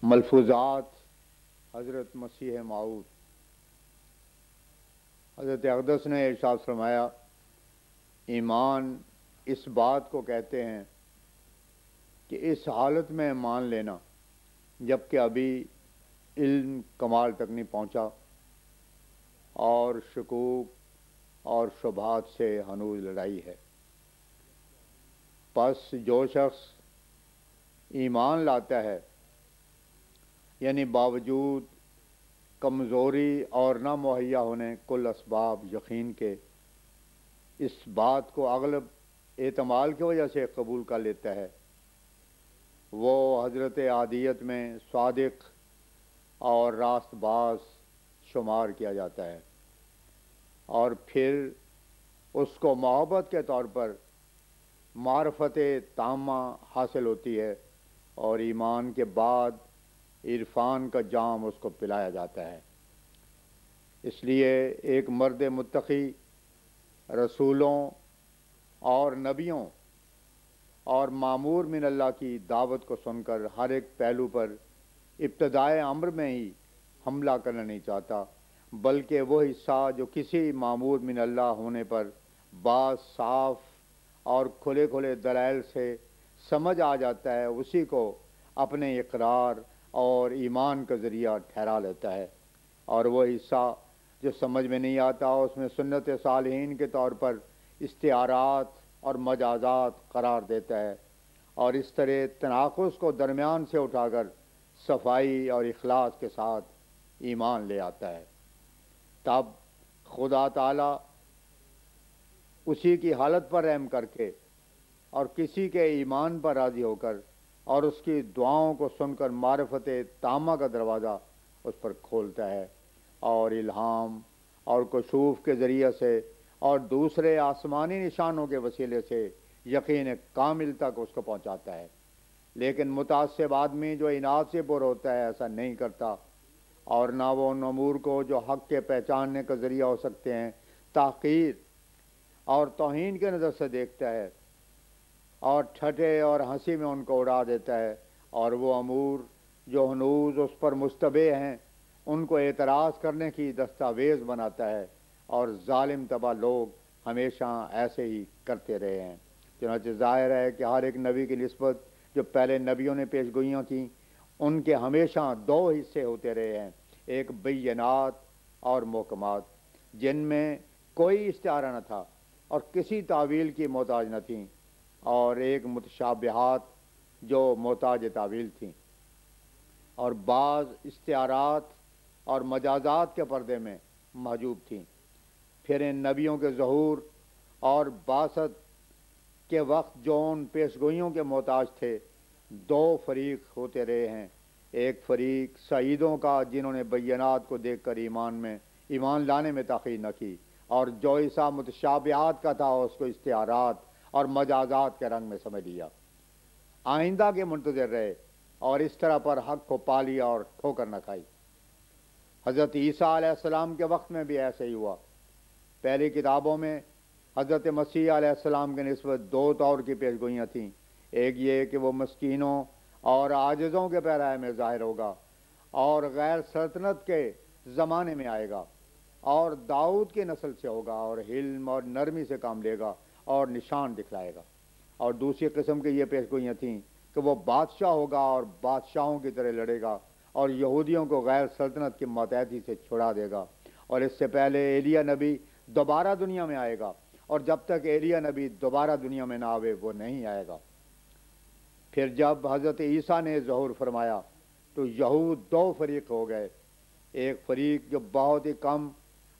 ملفوظات حضرت مسیح موعود حضرت اقدس نے ارشاد فرمایا، ایمان اس بات کو کہتے ہیں کہ اس حالت میں مان لینا جب کہ ابھی علم کمال تک نہیں پہنچا اور شکوک اور شبہات سے ہنوز لڑائی ہے۔ پس جو شخص ایمان لاتا ہے، یعنی باوجود کمزوری اور نہ مہیا ہونے کل اسباب یقین کے، اس بات کو اغلب اعتماد کی وجہ سے قبول کر لیتا ہے، وہ حضرت عادیت میں صادق اور راست باز شمار کیا جاتا ہے، اور پھر اس کو محبت کے طور پر معرفت تامہ حاصل ہوتی ہے، اور ایمان کے بعد عرفان کا جام اس کو پلایا جاتا ہے۔ اس لیے ایک مرد متقی رسولوں اور نبیوں اور مامور من اللہ کی دعوت کو سن کر ہر ایک پہلو پر ابتدائے امر میں ہی حملہ کرنا نہیں چاہتا، بلکہ وہ حصہ جو کسی مامور من اللہ ہونے پر بعض صاف اور کھلے کھلے دلائل سے سمجھ آ جاتا ہے، اسی کو اپنے اقرار اور ایمان کا ذریعہ ٹھہرا لیتا ہے، اور وہ حصہ جو سمجھ میں نہیں آتا اس میں سنت صالحین کے طور پر استعارات اور مجازات قرار دیتا ہے، اور اس طرح تناقض کو درمیان سے اٹھا کر صفائی اور اخلاص کے ساتھ ایمان لے آتا ہے۔ تب خدا تعالی اسی کی حالت پر رحم کر کے اور کسی کے ایمان پر راضی ہو کر اور اس کی دعاؤں کو سن کر معرفت تامہ کا دروازہ اس پر کھولتا ہے، اور الہام اور کشوف کے ذریعے سے اور دوسرے آسمانی نشانوں کے وسیلے سے یقین کامل تک اس کو پہنچاتا ہے۔ لیکن متعصب آدمی جو اناد سے پر ہوتا ہے ایسا نہیں کرتا، اور نہ وہ ان امور کو جو حق کے پہچاننے کا ذریعہ ہو سکتے ہیں تحقیر اور توہین کے نظر سے دیکھتا ہے، اور ٹھٹے اور ہنسی میں ان کو اڑا دیتا ہے، اور وہ امور جو ہنوز اس پر مشتبہ ہیں ان کو اعتراض کرنے کی دستاویز بناتا ہے، اور ظالم طبع لوگ ہمیشہ ایسے ہی کرتے رہے ہیں۔ چنانچہ ظاہر ہے کہ ہر ایک نبی کی نسبت جو پہلے نبیوں نے پیش گوئیاں کیں ان کے ہمیشہ دو حصے ہوتے رہے ہیں، ایک بینات اور محکمات جن میں کوئی استعارہ نہ تھا اور کسی تعویل کی محتاج نہ تھیں، اور ایک متشابہات جو محتاج تعویل تھیں، اور بعض استعارات اور مجازات کے پردے میں محجوب تھیں۔ پھر ان نبیوں کے ظہور اور بعثت کے وقت جو ان پیشگوئیوں کے محتاج تھے دو فریق ہوتے رہے ہیں، ایک فریق سعیدوں کا جنہوں نے بینات کو دیکھ کر ایمان لانے میں تاخیر نہ کی، اور جو عیسیٰ متشابہات کا تھا اس کو استعارات اور مجازات کے رنگ میں سمجھ لیا، آئندہ کے منتظر رہے اور اس طرح پر حق کو پا لیا اور ٹھوکر نہ کھائی۔ حضرت عیسیٰ علیہ السلام کے وقت میں بھی ایسے ہی ہوا۔ پہلی کتابوں میں حضرت مسیح علیہ السلام کے نسبت دو طور کی پیشگوئیاں تھیں، ایک یہ کہ وہ مسکینوں اور عاجزوں کے پیرائے میں ظاہر ہوگا اور غیر سلطنت کے زمانے میں آئے گا، اور داؤد کی نسل سے ہوگا اور حلم اور نرمی سے کام لے گا اور نشان دکھلائے گا، اور دوسری قسم کی یہ پیشگوئیاں تھیں کہ وہ بادشاہ ہوگا اور بادشاہوں کی طرح لڑے گا اور یہودیوں کو غیر سلطنت کی ماتحتی سے چھڑا دے گا، اور اس سے پہلے ایلیہ نبی دوبارہ دنیا میں آئے گا، اور جب تک ایلیہ نبی دوبارہ دنیا میں نہ آوے وہ نہیں آئے گا۔ پھر جب حضرت عیسیٰ نے ظہور فرمایا تو یہود دو فریق ہو گئے، ایک فریق جو بہت ہی کم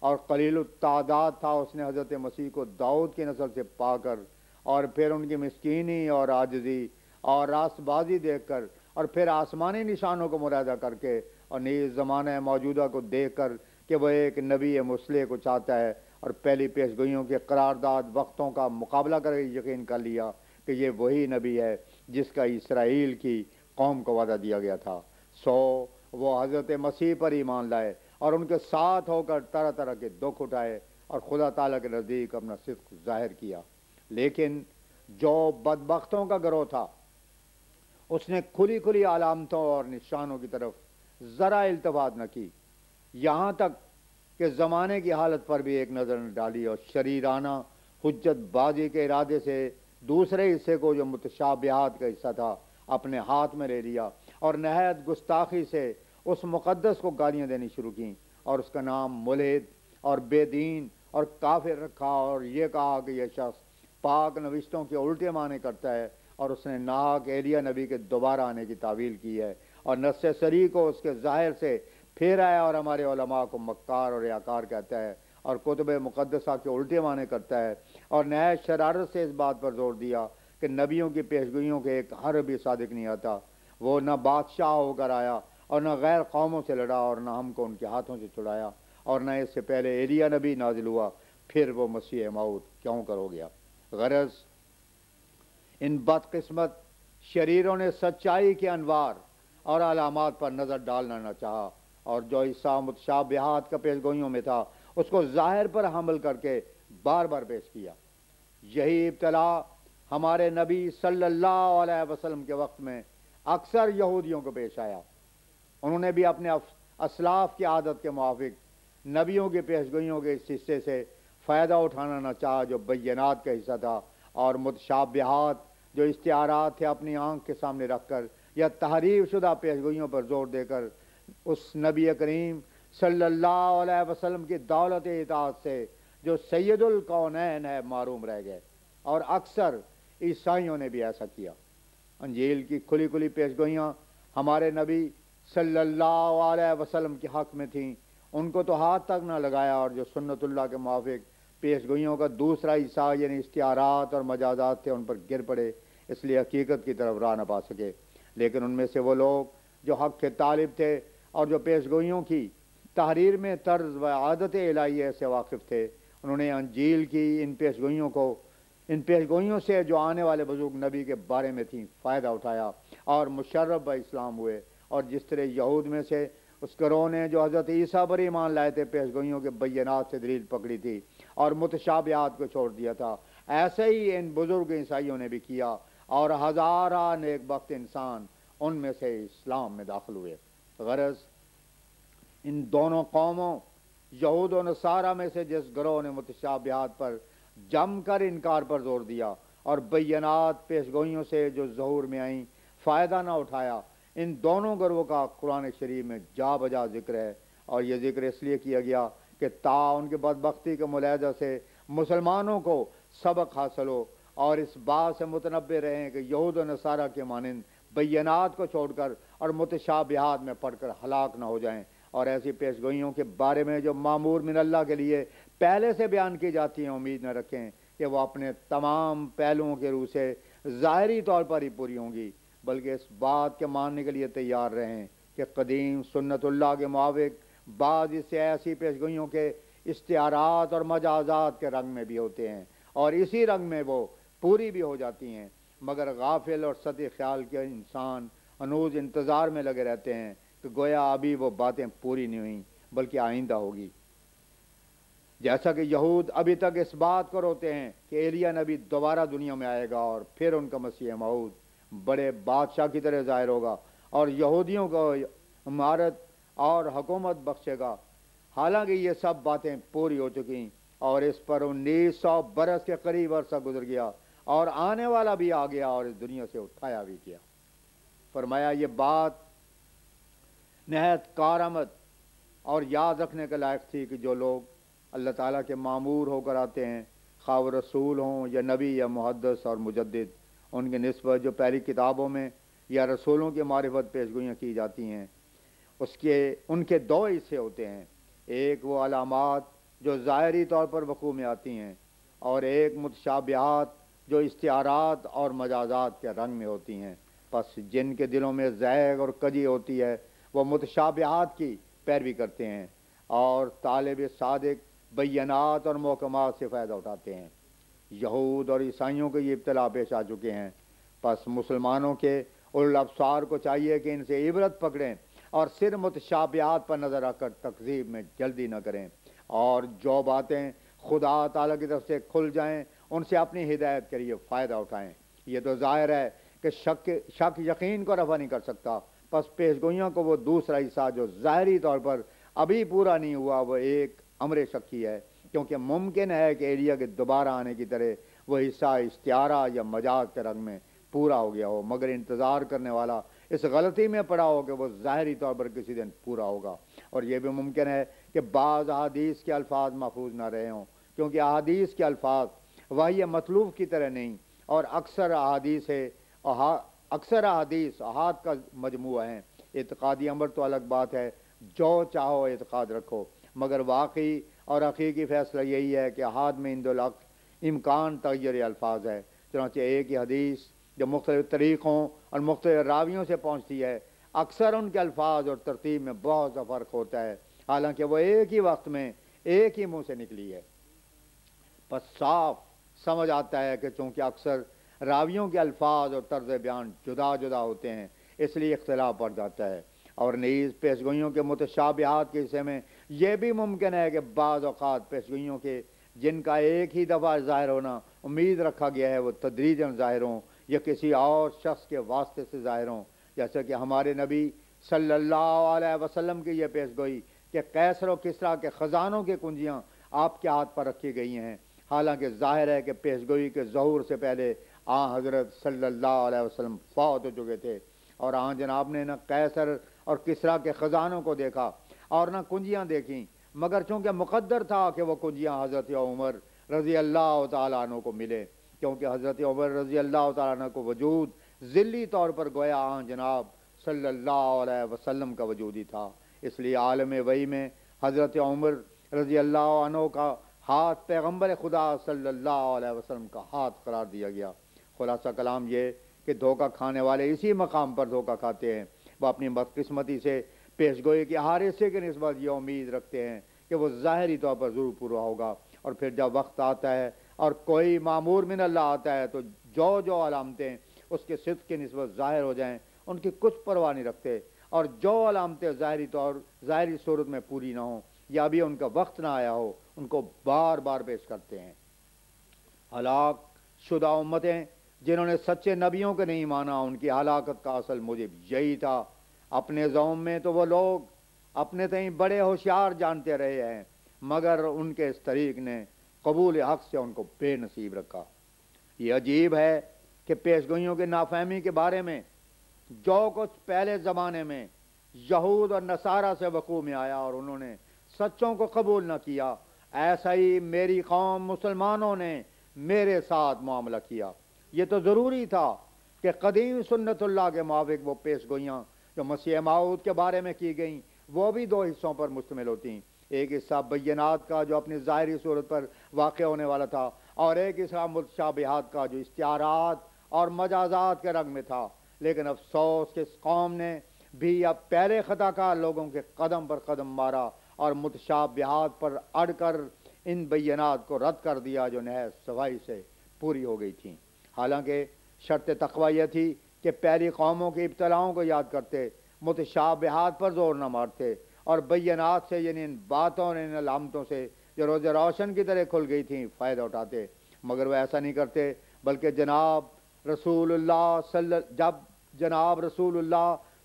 اور قلیل التعداد تھا، اس نے حضرت مسیح کو داؤد کی نسل سے پا کر اور پھر ان کی مسکینی اور عاجزی اور راست بازی دیکھ کر اور پھر آسمانی نشانوں کو مراحدہ کر کے اور نیز زمانہ موجودہ کو دیکھ کر کہ وہ ایک نبی مصلح کو چاہتا ہے، اور پہلی پیشگوئیوں کے قرارداد وقتوں کا مقابلہ کر یقین کر لیا کہ یہ وہی نبی ہے جس کا اسرائیل کی قوم کو وعدہ دیا گیا تھا، سو وہ حضرت مسیح پر ایمان لائے اور ان کے ساتھ ہو کر طرح طرح کے دکھ اٹھائے اور خدا تعالیٰ کے نزدیک اپنا صدق ظاہر کیا۔ لیکن جو بدبختوں کا گروہ تھا اس نے کھلی کھلی علامتوں اور نشانوں کی طرف ذرا التفات نہ کی، یہاں تک کہ زمانے کی حالت پر بھی ایک نظر نہ ڈالی، اور شریرانہ حجت بازی کے ارادے سے دوسرے حصے کو جو متشابہات کا حصہ تھا اپنے ہاتھ میں لے لیا، اور نہایت گستاخی سے اس مقدس کو گالیاں دینی شروع کیں، اور اس کا نام ملحد اور بے دین اور کافر رکھا، اور یہ کہا کہ یہ شخص پاک نوشتوں کے الٹے معنی کرتا ہے، اور اس نے ناحق ایلیا نبی کے دوبارہ آنے کی تعویل کی ہے، اور نص صریح کو اس کے ظاہر سے پھیرا ہے، اور ہمارے علماء کو مکار اور ریاکار کہتا ہے، اور کتب مقدسہ کے الٹے معنی کرتا ہے، اور نہایت شرارت سے اس بات پر زور دیا کہ نبیوں کی پیشگوئیوں کے ایک حرف بھی صادق نہیں آتا۔ وہ نہ بادشاہ ہو کر آیا، اور نہ غیر قوموں سے لڑا، اور نہ ہم کو ان کے ہاتھوں سے چھڑایا، اور نہ اس سے پہلے ایلیا نبی نازل ہوا، پھر وہ مسیح موعود کیوں کر ہو گیا؟ غرض ان بدقسمت شریروں نے سچائی کے انوار اور علامات پر نظر ڈالنا نہ چاہا، اور جو حصہ متشابہات کا پیش گوئیوں میں تھا اس کو ظاہر پر حمل کر کے بار بار پیش کیا۔ یہی ابتلا ہمارے نبی صلی اللہ علیہ وسلم کے وقت میں اکثر یہودیوں کو پیش آیا۔ انہوں نے بھی اپنے اسلاف کی عادت کے موافق نبیوں کی پیشگوئیوں کے اس حصے سے فائدہ اٹھانا نہ چاہا جو بینات کا حصہ تھا، اور متشابہات جو استعارات تھے اپنی آنکھ کے سامنے رکھ کر یا تحریف شدہ پیشگوئیوں پر زور دے کر اس نبی کریم صلی اللہ علیہ وسلم کی دولت اطاعت سے جو سید الکونین ہے معروم رہ گئے، اور اکثر عیسائیوں نے بھی ایسا کیا۔ انجیل کی کھلی کھلی پیشگوئیاں ہمارے نبی صلی اللہ علیہ وسلم کے حق میں تھیں، ان کو تو ہاتھ تک نہ لگایا، اور جو سنت اللہ کے موافق پیشگوئیوں کا دوسرا حصہ یعنی استعارات اور مجازات تھے ان پر گر پڑے، اس لیے حقیقت کی طرف راہ نہ پا سکے۔ لیکن ان میں سے وہ لوگ جو حق کے طالب تھے اور جو پیشگوئیوں کی تحریر میں طرز و عادت الہیہ سے واقف تھے، انہوں نے انجیل کی ان پیشگوئیوں سے جو آنے والے بزرگ نبی کے بارے میں تھیں فائدہ اٹھایا اور مشرف بہ اسلام ہوئے، اور جس طرح یہود میں سے اس گروہ نے جو حضرت عیسیٰ پر ایمان لائے تھے پیشگوئیوں کے بینات سے دلیل پکڑی تھی اور متشابہات کو چھوڑ دیا تھا، ایسے ہی ان بزرگ عیسائیوں نے بھی کیا، اور ہزارہ نیک بخت انسان ان میں سے اسلام میں داخل ہوئے۔ غرض ان دونوں قوموں یہود و نصارہ میں سے جس گروہ نے متشابہات پر جم کر انکار پر زور دیا اور بینات پیشگوئیوں سے جو ظہور میں آئیں فائدہ نہ اٹھایا، ان دونوں گروہ کا قرآن شریف میں جا بجا ذکر ہے، اور یہ ذکر اس لیے کیا گیا کہ تا ان کی بدبختی کے ملاحظہ سے مسلمانوں کو سبق حاصل ہو، اور اس بات سے متنبہ رہیں کہ یہود و نصارہ کے مانند بینات کو چھوڑ کر اور متشابہات میں پڑھ کر ہلاک نہ ہو جائیں، اور ایسی پیشگوئیوں کے بارے میں جو معمور من اللہ کے لیے پہلے سے بیان کی جاتی ہیں امید نہ رکھیں کہ وہ اپنے تمام پہلوؤں کے روح سے ظاہری طور پر ہی پوری ہوں گی، بلکہ اس بات کے ماننے کے لیے تیار رہیں کہ قدیم سنت اللہ کے موافق بعض اس سے ایسی پیشگوئیوں کے استعارات اور مجازات کے رنگ میں بھی ہوتے ہیں، اور اسی رنگ میں وہ پوری بھی ہو جاتی ہیں، مگر غافل اور سطحی خیال کے انسان ہنوز انتظار میں لگے رہتے ہیں کہ گویا ابھی وہ باتیں پوری نہیں ہوئیں بلکہ آئندہ ہوگی۔ جیسا کہ یہود ابھی تک اس بات کو روتے ہیں کہ ایلیا نبی دوبارہ دنیا میں آئے گا اور پھر ان کا مسیح موعود بڑے بادشاہ کی طرح ظاہر ہوگا اور یہودیوں کو امارت اور حکومت بخشے گا، حالانکہ یہ سب باتیں پوری ہو چکیں اور اس پر 1900 برس کے قریب عرصہ گزر گیا، اور آنے والا بھی آ گیا اور اس دنیا سے اٹھایا بھی کیا۔ فرمایا یہ بات نہایت کارآمد اور یاد رکھنے کے لائق تھی کہ جو لوگ اللہ تعالیٰ کے مامور ہو کر آتے ہیں، خواہ وہ رسول ہوں یا نبی یا محدث اور مجدد، ان کی نسبت جو پہلی کتابوں میں یا رسولوں کی معرفت پیشگوئیاں کی جاتی ہیں ان کے دو حصے ہوتے ہیں، ایک وہ علامات جو ظاہری طور پر وقوع میں آتی ہیں، اور ایک متشابہات جو استعارات اور مجازات کے رنگ میں ہوتی ہیں۔ پس جن کے دلوں میں زیغ اور کجی ہوتی ہے وہ متشابہات کی پیروی کرتے ہیں، اور طالب صادق بینات اور محکمات سے فائدہ اٹھاتے ہیں۔ یہود اور عیسائیوں کو یہ ابتلا پیش آ چکے ہیں، پس مسلمانوں کے الابصار کو چاہیے کہ ان سے عبرت پکڑیں اور صرف متشابہات پر نظر رکھ کر تکذیب میں جلدی نہ کریں، اور جو باتیں خدا تعالیٰ کی طرف سے کھل جائیں ان سے اپنی ہدایت کے لیے فائدہ اٹھائیں۔ یہ تو ظاہر ہے کہ شک یقین کو رفع نہیں کر سکتا، پس پیش گوئیوں کو وہ دوسرا حصہ جو ظاہری طور پر ابھی پورا نہیں ہوا وہ ایک امر شکی ہے، کیونکہ ممکن ہے کہ ایلیا کے دوبارہ آنے کی طرح وہ حصہ استعارہ یا مجاز کے رنگ میں پورا ہو گیا ہو، مگر انتظار کرنے والا اس غلطی میں پڑا ہو کہ وہ ظاہری طور پر کسی دن پورا ہوگا۔ اور یہ بھی ممکن ہے کہ بعض احادیث کے الفاظ محفوظ نہ رہے ہوں، کیونکہ احادیث کے الفاظ وحی مطلوب کی طرح نہیں، اور اکثر احادیث احاد کا مجموعہ ہیں۔ اعتقادی امر تو الگ بات ہے، جو چاہو اعتقاد رکھو، مگر واقعی اور حقیقی فیصلہ یہی ہے کہ احاد میں اندالعقل امکان تغیر الفاظ ہے۔ چنانچہ ایک ہی حدیث جو مختلف طریقوں اور مختلف راویوں سے پہنچتی ہے، اکثر ان کے الفاظ اور ترتیب میں بہت سا فرق ہوتا ہے، حالانکہ وہ ایک ہی وقت میں ایک ہی منہ سے نکلی ہے۔ پس صاف سمجھ آتا ہے کہ چونکہ اکثر راویوں کے الفاظ اور طرز بیان جدا جدا ہوتے ہیں، اس لیے اختلاف بڑھ جاتا ہے۔ اور نیز پیشگوئیوں کے متشابہات کے حصے میں یہ بھی ممکن ہے کہ بعض اوقات پیشگوئیوں کے جن کا ایک ہی دفعہ ظاہر ہونا امید رکھا گیا ہے وہ تدریجاً ظاہر ہوں یا کسی اور شخص کے واسطے سے ظاہر ہوں، جیسا کہ ہمارے نبی صلی اللہ علیہ وسلم کی یہ پیشگوئی کہ قیصر و کسریٰ کے خزانوں کی کنجیاں آپ کے ہاتھ پر رکھی گئی ہیں، حالانکہ ظاہر ہے کہ پیشگوئی کے ظہور سے پہلے حضرت صلی اللہ علیہ وسلم فوت ہو چکے تھے، اور جناب نے نہ قیصر اور کسریٰ کے خزانوں کو دیکھا اور نہ کنجیاں دیکھیں، مگر چونکہ مقدر تھا کہ وہ کنجیاں حضرت عمر رضی اللہ تعالیٰ عنہ کو ملے، کیونکہ حضرت عمر رضی اللہ تعالیٰ عنہ کو وجود ذلی طور پر گویا جناب صلی اللہ علیہ وسلم کا وجود ہی تھا، اس لیے عالم وحی میں حضرت عمر رضی اللہ عنہ کا ہاتھ پیغمبر خدا صلی اللہ علیہ وسلم کا ہاتھ قرار دیا گیا۔ خلاصہ کلام یہ کہ دھوکہ کھانے والے اسی مقام پر دھوکہ کھاتے ہیں، وہ اپنی بدقسمتی سے پیشگوئی کے ہر حصے کی نسبت یہ امید رکھتے ہیں کہ وہ ظاہری طور پر ضرور پورا ہوگا، اور پھر جب وقت آتا ہے اور کوئی مامور من اللہ آتا ہے تو جو علامتیں اس کے صدق کی نسبت ظاہر ہو جائیں ان کی کچھ پرواہ نہیں رکھتے، اور جو علامتیں ظاہری صورت میں پوری نہ ہوں یا ابھی ان کا وقت نہ آیا ہو ان کو بار بار پیش کرتے ہیں۔ ہلاک شدہ امتیں جنہوں نے سچے نبیوں کو نہیں مانا، ان کی ہلاکت کا اصل موجب یہی تھا۔ اپنے زوم میں تو وہ لوگ اپنے تئیں بڑے ہوشیار جانتے رہے ہیں، مگر ان کے اس طریق نے قبول حق سے ان کو بے نصیب رکھا۔ یہ عجیب ہے کہ پیشگوئیوں کے نافہمی کے بارے میں جو کچھ پہلے زمانے میں یہود اور نصارہ سے وقوع میں آیا اور انہوں نے سچوں کو قبول نہ کیا، ایسا ہی میری قوم مسلمانوں نے میرے ساتھ معاملہ کیا۔ یہ تو ضروری تھا کہ قدیم سنت اللہ کے موافق وہ پیشگوئیاں جو مسیح موعود کے بارے میں کی گئیں وہ بھی دو حصوں پر مشتمل ہوتی، ایک حصہ بینات کا جو اپنی ظاہری صورت پر واقع ہونے والا تھا، اور ایک حصہ متشابہات کا جو استعارات اور مجازات کے رنگ میں تھا۔ لیکن افسوس کہ اس قوم نے بھی اب پہلے خطا کار لوگوں کے قدم پر قدم مارا اور متشابہات پر اڑ کر ان بینات کو رد کر دیا جو نہایت صفائی سے پوری ہو گئی تھیں۔ حالانکہ شرط تقوی یہ تھی کہ پہلی قوموں کی ابتلاؤں کو یاد کرتے، متشابہات پر زور نہ مارتے، اور بینات سے یعنی ان باتوں اور ان علامتوں سے جو روز روشن کی طرح کھل گئی تھیں فائدہ اٹھاتے، مگر وہ ایسا نہیں کرتے، بلکہ جناب رسول اللہ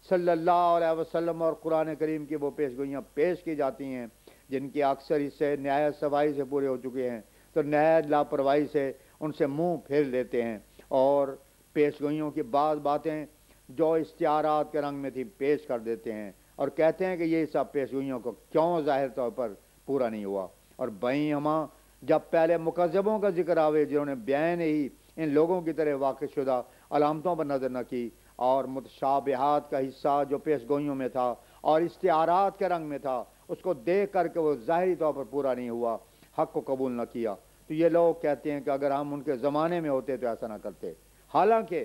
صلی اللہ علیہ وسلم اور قرآن کریم کی وہ پیشگوئیاں پیش کی جاتی ہیں جن کی اکثر حصے نہایت صفائی سے پورے ہو چکے ہیں تو نہایت لاپرواہی سے ان سے منہ پھیر لیتے ہیں، اور پیشگوئیوں کی بعض باتیں جو استعارات کے رنگ میں تھی پیش کر دیتے ہیں اور کہتے ہیں کہ یہ سب پیشگوئیوں کو کیوں ظاہر طور پر پورا نہیں ہوا۔ اور بھائی ہماں جب پہلے مکذبوں کا ذکر آوے جنہوں نے بیان ہی ان لوگوں کی طرح واقع شدہ علامتوں پر نظر نہ کی، اور متشابہات کا حصہ جو پیشگوئیوں میں تھا اور استعارات کے رنگ میں تھا اس کو دیکھ کر کے وہ ظاہری طور پر پورا نہیں ہوا، حق کو قبول نہ کیا، تو یہ لوگ کہتے ہیں کہ اگر ہم ان کے زمانے میں ہوتے تو ایسا نہ کرتے۔ حالانکہ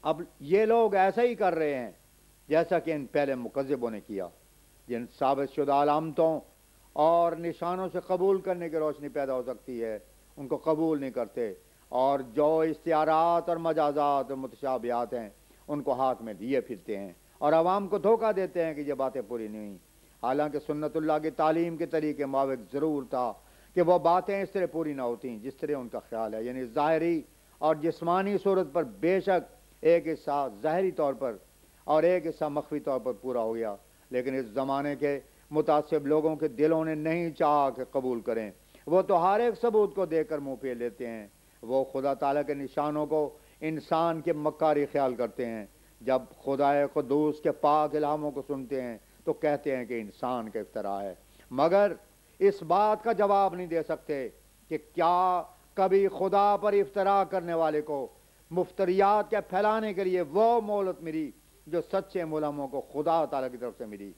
اب یہ لوگ ایسا ہی کر رہے ہیں جیسا کہ ان پہلے مکذبوں نے کیا، جن ثابت شدہ علامتوں اور نشانوں سے قبول کرنے کی روشنی پیدا ہو سکتی ہے ان کو قبول نہیں کرتے، اور جو استعارات اور مجازات اور متشابہات ہیں ان کو ہاتھ میں لیے پھرتے ہیں اور عوام کو دھوکہ دیتے ہیں کہ یہ باتیں پوری نہیں ہوئیں، حالانکہ سنت اللہ کی تعلیم کے طریقے موافق ضرور تھا کہ وہ باتیں اس طرح پوری نہ ہوتی جس طرح ان کا خیال ہے، یعنی ظاہری اور جسمانی صورت پر بے شک ایک حصہ ظاہری طور پر اور ایک حصہ مخفی طور پر پورا ہو گیا، لیکن اس زمانے کے متعصب لوگوں کے دلوں نے نہیں چاہا کہ قبول کریں۔ وہ تو ہر ایک ثبوت کو دیکھ کر منہ پھیر لیتے ہیں۔ وہ خدا تعالیٰ کے نشانوں کو انسان کے مکاری خیال کرتے ہیں۔ جب خدا قدوس کے پاک الہاموں کو سنتے ہیں تو کہتے ہیں کہ انسان کا افتراء ہے، مگر اس بات کا جواب نہیں دے سکتے کہ کیا کبھی خدا پر افتراء کرنے والے کو مفتریات کے پھیلانے کے لیے وہ مہلت ملی جو سچے ملہموں کو خدا تعالیٰ کی طرف سے ملی؟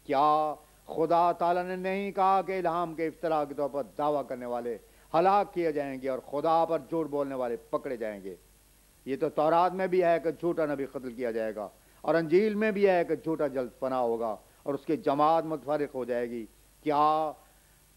کیا خدا تعالیٰ نے نہیں کہا کہ الہام کے افتراء کے طور پر دعویٰ کرنے والے ہلاک کیے جائیں گے اور خدا پر جھوٹ بولنے والے پکڑے جائیں گے؟ یہ تو تورات میں بھی ہے کہ جھوٹا نبی قتل کیا جائے گا، اور انجیل میں بھی ہے کہ جھوٹا جلد فنا ہوگا اور اس کی جماعت متفرق ہو جائے گی۔ کیا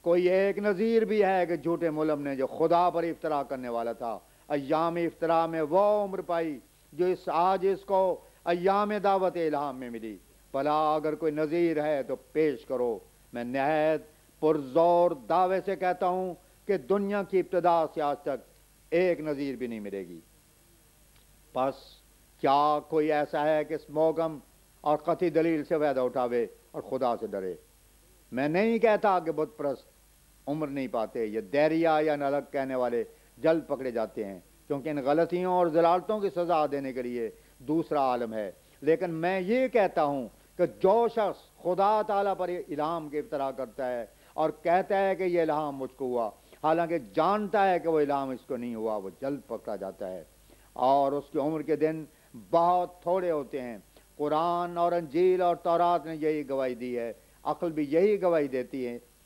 کوئی ایک نظیر بھی ہے کہ جھوٹے ملم نے جو خدا پر افتراء کرنے والا تھا ایام افتراء میں وہ عمر پائی جو اس عاجز کو ایام دعوت الہام میں ملی؟ بھلا اگر کوئی نظیر ہے تو پیش کرو۔ میں نہایت پرزور دعوے سے کہتا ہوں کہ دنیا کی ابتدا سے آج تک ایک نظیر بھی نہیں ملے گی۔ پس کیا کوئی ایسا ہے کہ اس موغم اور قطعی دلیل سے فائدہ اٹھاوے اور خدا سے ڈرے؟ میں نہیں کہتا کہ بت پرست عمر نہیں پاتے، یہ دیریا یا نلک کہنے والے جلد پکڑے جاتے ہیں، کیونکہ ان غلطیوں اور ضلالتوں کی سزا دینے کے لیے دوسرا عالم ہے۔ لیکن میں یہ کہتا ہوں کہ جو شخص خدا تعالیٰ پر الہام کے افتراء کرتا ہے اور کہتا ہے کہ یہ الہام مجھ کو ہوا، حالانکہ جانتا ہے کہ وہ الہام اس کو نہیں ہوا، وہ جلد پکڑا جاتا ہے اور اس کی عمر کے دن بہت تھوڑے ہوتے ہیں۔ قرآن اور انجیل اور تورات نے یہی گواہی دی ہے، عقل بھی یہی گواہی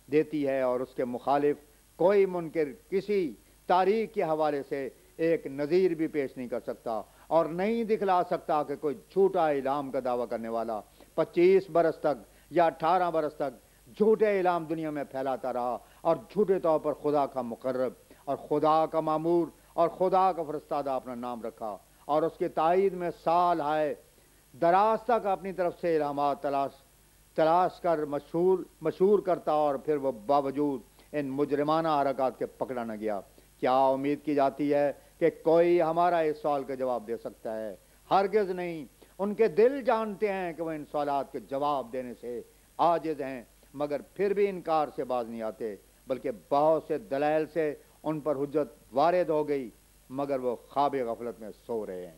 دیتی ہے، اور اس کے مخالف کوئی منکر کسی تاریخ کے حوالے سے ایک نظیر بھی پیش نہیں کر سکتا اور نہیں دکھلا سکتا کہ کوئی جھوٹا الہام کا دعویٰ کرنے والا 25 برس تک یا 18 برس تک جھوٹے الہام دنیا میں پھیلاتا رہا اور جھوٹے طور پر خدا کا مقرب اور خدا کا مامور اور خدا کا فرستادہ اپنا نام رکھا، اور اس کی تائید میں سال آئے دراز تک اپنی طرف سے الہامات تلاش کر مشہور کرتا، اور پھر وہ باوجود ان مجرمانہ حرکات کے پکڑا نہ گیا۔ کیا امید کی جاتی ہے کہ کوئی ہمارا اس سوال کا جواب دے سکتا ہے؟ ہرگز نہیں۔ ان کے دل جانتے ہیں کہ وہ ان سوالات کے جواب دینے سے عاجز ہیں، مگر پھر بھی انکار سے باز نہیں آتے، بلکہ بہت سے دلائل سے ان پر حجت وارد ہو گئی، مگر وہ خواب غفلت میں سو رہے ہیں۔